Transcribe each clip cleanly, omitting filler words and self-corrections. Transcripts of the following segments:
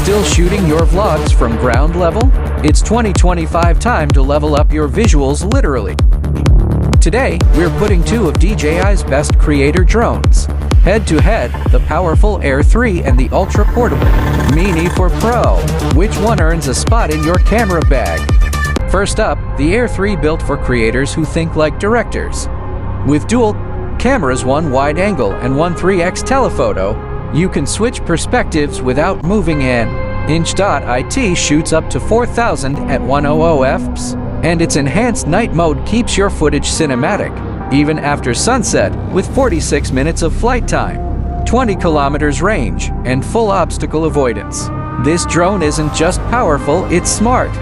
Still shooting your vlogs from ground level? It's 2025 time to level up your visuals literally. Today, we're putting two of DJI's best creator drones head-to-head, the powerful Air 3 and the ultra-portable Mini 4 Pro. Which one earns a spot in your camera bag? First up, the Air 3, built for creators who think like directors. With dual cameras, one wide-angle and one 3x telephoto, you can switch perspectives without moving in. Inch.it shoots up to 4000 at 100 fps, and its enhanced night mode keeps your footage cinematic, even after sunset, with 46 minutes of flight time, 20 kilometers range, and full obstacle avoidance. This drone isn't just powerful, it's smart.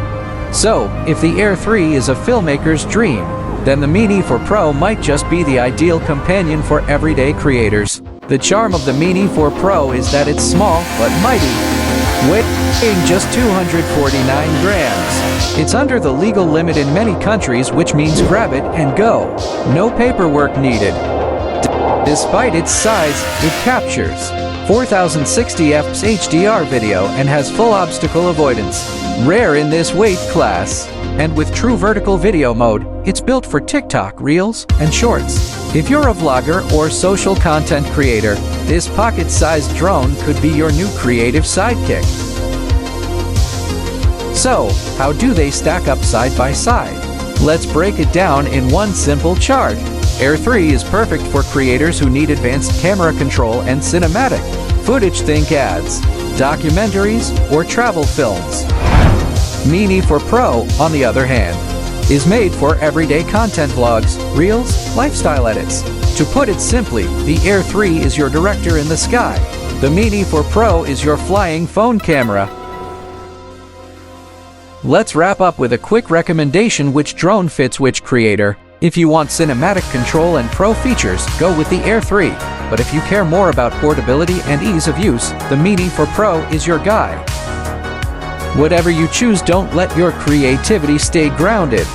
So, if the Air 3 is a filmmaker's dream, then the Mini 4 Pro might just be the ideal companion for everyday creators. The charm of the Mini 4 Pro is that it's small but mighty, weighing just 249 grams. It's under the legal limit in many countries, which means grab it and go. No paperwork needed. Despite its size, it captures 4060 fps HDR video and has full obstacle avoidance, rare in this weight class. And with true vertical video mode, it's built for TikTok, Reels, and Shorts. If you're a vlogger or social content creator, this pocket-sized drone could be your new creative sidekick. So, how do they stack up side by side? Let's break it down in one simple chart. Air 3 is perfect for creators who need advanced camera control and cinematic footage. Think ads, documentaries, or travel films. Mini 4 Pro, on the other hand, is made for everyday content, vlogs, reels, lifestyle edits. To put it simply, the Air 3 is your director in the sky. The Mini 4 Pro is your flying phone camera. Let's wrap up with a quick recommendation: which drone fits which creator. If you want cinematic control and pro features, go with the Air 3. But if you care more about portability and ease of use, the Mini 4 Pro is your guy. Whatever you choose, don't let your creativity stay grounded.